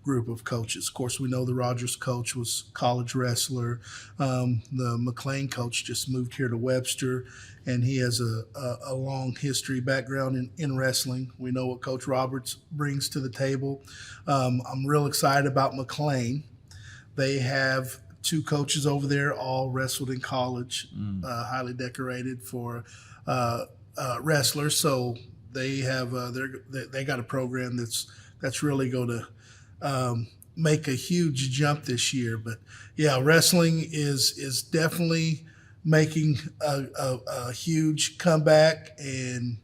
group of coaches. Of course, we know the Rogers coach was college wrestler. The McLean coach just moved here to Webster, and he has a long history background in wrestling. We know what Coach Roberts brings to the table. I'm real excited about McLean. They have 2 coaches over there, all wrestled in college, highly decorated for wrestlers. So they have they got a program that's really going to make a huge jump this year. But yeah, wrestling is definitely making a huge comeback, and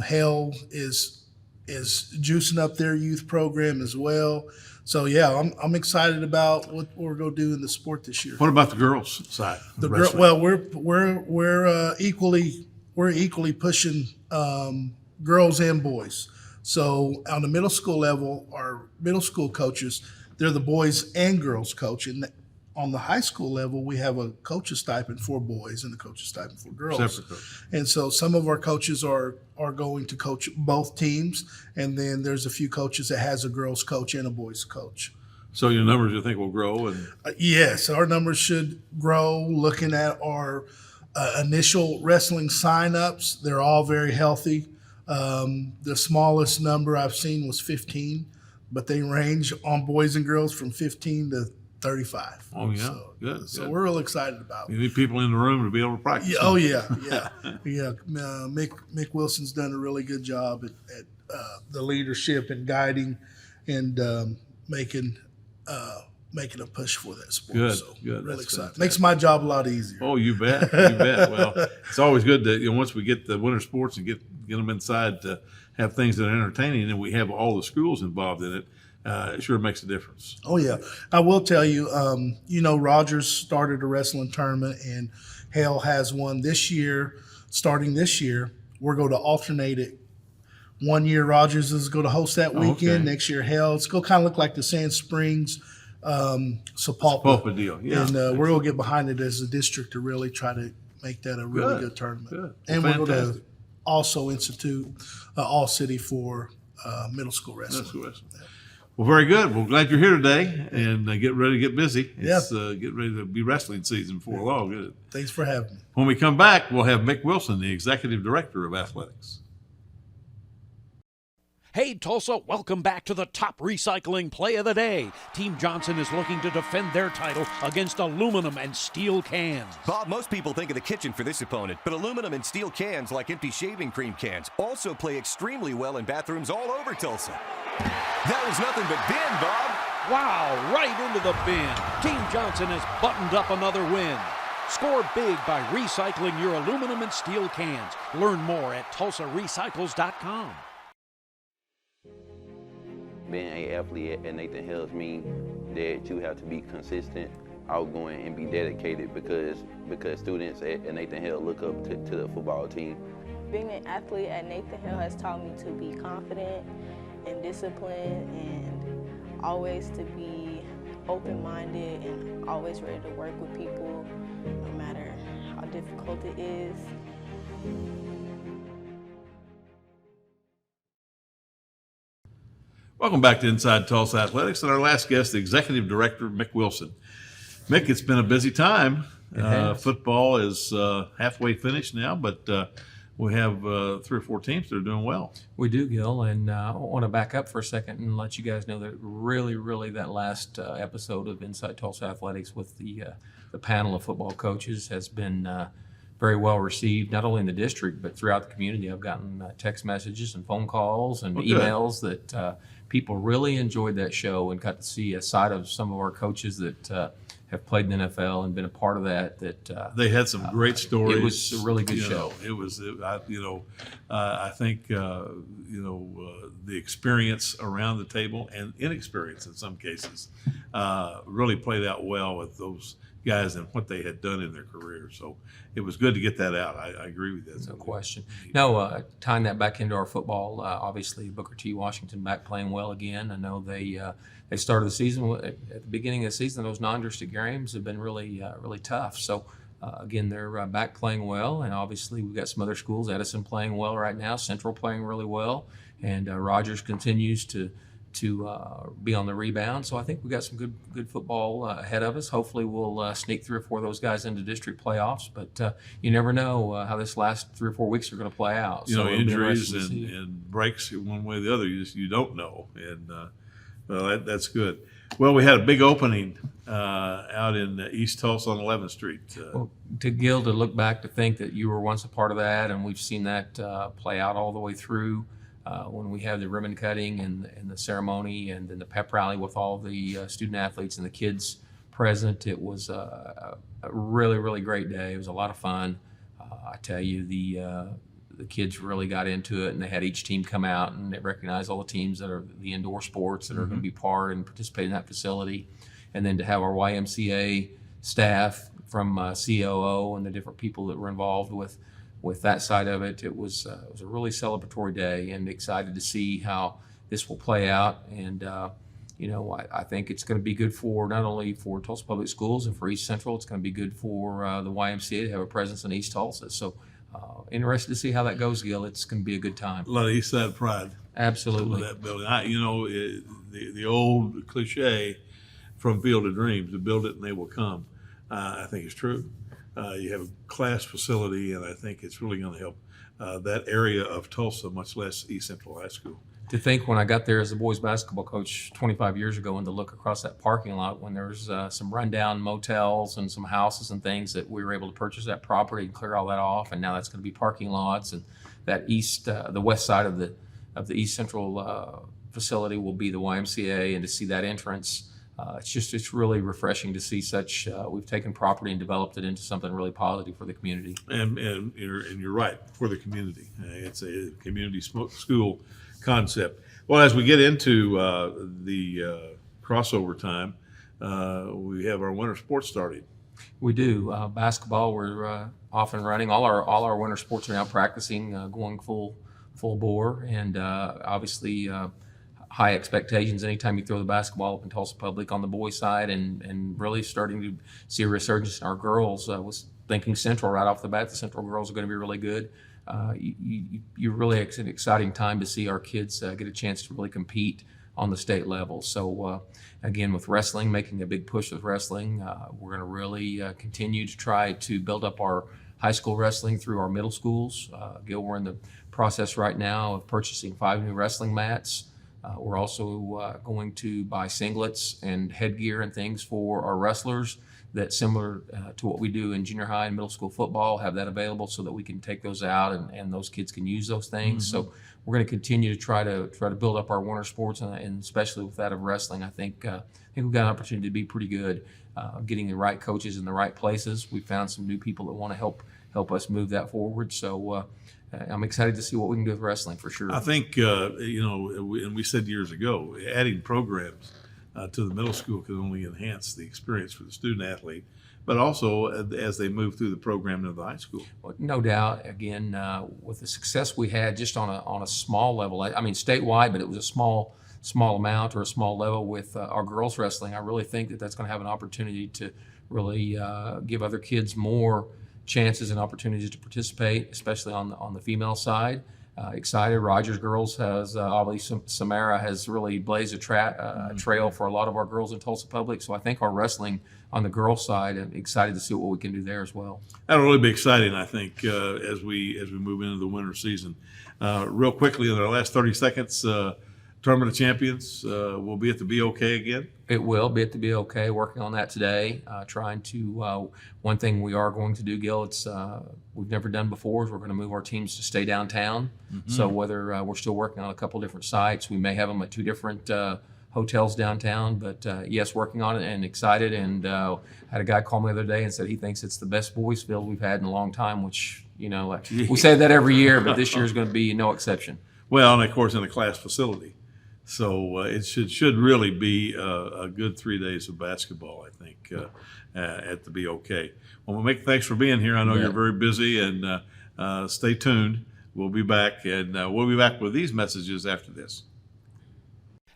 Hale is juicing up their youth program as well. So yeah, I'm excited about what we're going to do in the sport this year. What about the girls' side? Well, we're equally pushing girls and boys. So on the middle school level, our middle school coaches, they're the boys and girls coach, and on the high school level, we have a coach's stipend for boys and a coach's stipend for girls. Separate coach. And so some of our coaches are going to coach both teams, and then there's a few coaches that has a girls coach and a boys coach. So your numbers, you think, will grow? And yes, our numbers should grow. Looking at our initial wrestling signups, they're all very healthy. The smallest number I've seen was 15, but they range on boys and girls from 15 to 35. Oh yeah, so, good. So we're real excited about it. You need people in the room to be able to practice. Yeah, oh yeah. Mick Wilson's done a really good job at the leadership and guiding and making a push for that sport. Good, so good. Really That's excited. fantastic. Makes my job a lot easier. Oh, you bet, you bet. Well, it's always good that once we get the winter sports and get them inside to have things that are entertaining, and we have all the schools involved in it. It sure makes a difference. Oh yeah, I will tell you. Rogers started a wrestling tournament, and Hale has one this year. Starting this year, we're going to alternate it. 1 year Rogers is going to host that weekend. Okay. Next year, Hale. It's going to kind of look like the Sand Springs, Sapulpa deal. Yeah, and we're going to get behind it as a district to really try to make that a really Good. good tournament. Good. Well, And we're going to fantastic. also institute all city for middle school wrestling. Middle school wrestling. Well, very good. Well, glad you're here today, and get ready to get busy. It's get ready to be wrestling season before long. Good. Thanks for having me. When we come back, we'll have Mick Wilson, the Executive Director of Athletics. Hey, Tulsa, welcome back to the top recycling play of the day. Team Johnson is looking to defend their title against aluminum and steel cans. Bob, most people think of the kitchen for this opponent, but aluminum and steel cans, like empty shaving cream cans, also play extremely well in bathrooms all over Tulsa. That was nothing but bin, Bob. Wow, right into the bin. Team Johnson has buttoned up another win. Score big by recycling your aluminum and steel cans. Learn more at tulsarecycles.com. Being an athlete at Nathan Hills means that you have to be consistent, outgoing, and be dedicated because students at Nathan Hill look up to the football team. Being an athlete at Nathan Hill has taught me to be confident and disciplined and always to be open-minded and always ready to work with people no matter how difficult it is. Welcome back to Inside Tulsa Athletics, and our last guest, the Executive Director, Mick Wilson. Mick, it's been a busy time. Football is halfway finished now, but we have 3 or 4 teams that are doing well. We do, Gil, and I want to back up for a second and let you guys know that really that last episode of Inside Tulsa Athletics with the panel of football coaches has been very well received, not only in the district, but throughout the community. I've gotten text messages and phone calls and emails that people really enjoyed that show and got to see a side of some of our coaches that have played in the NFL and been a part of that. They had some great stories. It was a really good show. I think the experience around the table and inexperience in some cases really played out well with those guys and what they had done in their career. So it was good to get that out. I agree with that. No question. No, tying that back into our football, obviously Booker T. Washington back playing well again. I know they started the season at the beginning of the season. Those non-district games have been really tough. So again, they're back playing well, and obviously we've got some other schools. Edison playing well right now. Central playing really well, and Rogers continues to be on the rebound. So I think we've got some good football ahead of us. Hopefully we'll sneak 3 or 4 of those guys into district playoffs, but you never know how this last 3 or 4 weeks are going to play out. So injuries and breaks one way or the other, you don't know. And well, that's good. Well, we had a big opening out in East Tulsa on 11th Street. Well, to Gil, to look back, to think that you were once a part of that, and we've seen that play out all the way through. When we have the ribbon cutting and the ceremony and then the pep rally with all the student athletes and the kids present, it was a really great day. It was a lot of fun. I tell you, the kids really got into it, and they had each team come out and they recognized all the teams that are the indoor sports that are going to be part and participate in that facility. And then to have our YMCA staff from COO and the different people that were involved with that side of it, it was a really celebratory day, and excited to see how this will play out. And I think it's going to be good for not only for Tulsa Public Schools and for East Central. It's going to be good for the YMCA to have a presence in East Tulsa. So interested to see how that goes, Gil. It's going to be a good time. A lot of East Side pride. Absolutely. That building. The old cliche from Field of Dreams, to build it and they will come, I think is true. You have a class facility, and I think it's really going to help that area of Tulsa, much less East Central High School. To think when I got there as a boys basketball coach 25 years ago, and to look across that parking lot when there was some rundown motels and some houses and things, that we were able to purchase that property and clear all that off, and now that's going to be parking lots, and that the west side of the East Central facility will be the YMCA, and to see that entrance. It's really refreshing to see such. We've taken property and developed it into something really positive for the community. And you're right, for the community. It's a community school concept. Well, as we get into the crossover time, we have our winter sports starting. We do. Basketball, we're off and running. All our winter sports are now practicing, going full bore, and obviously. High expectations anytime you throw the basketball up in Tulsa Public on the boys' side, and really starting to see a resurgence in our girls. Was thinking Central right off the bat. The Central girls are going to be really good. You really, it's an exciting time to see our kids get a chance to really compete on the state level. So again, with wrestling, making a big push with wrestling, we're going to really continue to try to build up our high school wrestling through our middle schools. Gil, we're in the process right now of purchasing 5 new wrestling mats. We're also going to buy singlets and headgear and things for our wrestlers that similar to what we do in junior high and middle school football, have that available so that we can take those out and those kids can use those things. So we're going to continue to try to build up our winter sports and especially with that of wrestling. I think we've got an opportunity to be pretty good, getting the right coaches in the right places. We found some new people that want to help us move that forward. So I'm excited to see what we can do with wrestling for sure. I think, and we said years ago, adding programs to the middle school could only enhance the experience for the student athlete, but also as they move through the program to the high school. Well, no doubt. Again, with the success we had just on a small level, I mean statewide, but it was a small amount or a small level with our girls wrestling. I really think that that's going to have an opportunity to really give other kids more chances and opportunities to participate, especially on the female side. Excited. Rogers girls has obviously Samara has really blazed a trail for a lot of our girls in Tulsa Public. So I think our wrestling on the girls side, I'm excited to see what we can do there as well. That'll really be exciting, I think, as we move into the winter season. Real quickly, in our last 30 seconds, Tournament of Champions will be at the BOK again. It will be at the BOK, working on that today, trying to, one thing we are going to do, Gil, it's we've never done before, is we're going to move our teams to stay downtown. So whether we're still working on a couple different sites, we may have them at 2 different hotels downtown, but yes, working on it and excited. And had a guy call me the other day and said he thinks it's the best boys field we've had in a long time, which, we say that every year, but this year is going to be no exception. Well, and of course in a class facility. So it should really be a good 3 days of basketball, I think, at the BOK. Well, Mick, thanks for being here. I know you're very busy, and stay tuned. We'll be back, and we'll be back with these messages after this.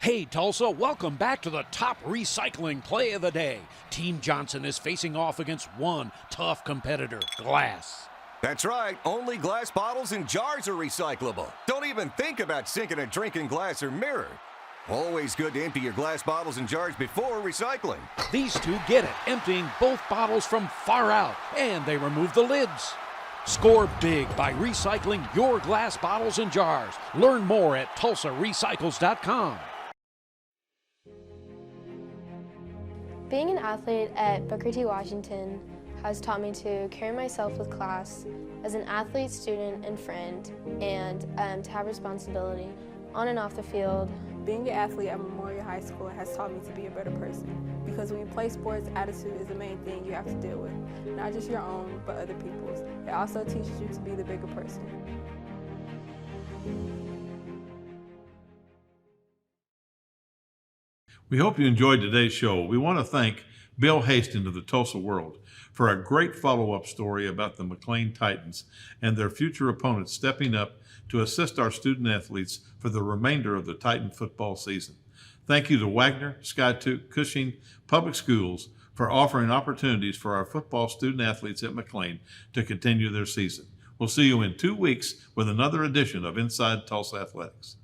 Hey, Tulsa, welcome back to the top recycling play of the day. Team Johnson is facing off against one tough competitor, glass. That's right. Only glass bottles and jars are recyclable. Don't even think about sinking a drink in glass or mirror. Always good to empty your glass bottles and jars before recycling. These two get it, emptying both bottles from far out, and they remove the lids. Score big by recycling your glass bottles and jars. Learn more at TulsaRecycles.com. Being an athlete at Booker T. Washington has taught me to carry myself with class as an athlete, student, and friend, and to have responsibility on and off the field. Being an athlete at Memorial High School has taught me to be a better person, because when you play sports, attitude is the main thing you have to deal with. Not just your own, but other people's. It also teaches you to be the bigger person. We hope you enjoyed today's show. We want to thank Bill Hastings of the Tulsa World for a great follow-up story about the McLean Titans and their future opponents stepping up to assist our student athletes for the remainder of the Titan football season. Thank you to Wagner, Skiatook, Cushing Public Schools for offering opportunities for our football student athletes at McLean to continue their season. We'll see you in 2 weeks with another edition of Inside Tulsa Athletics.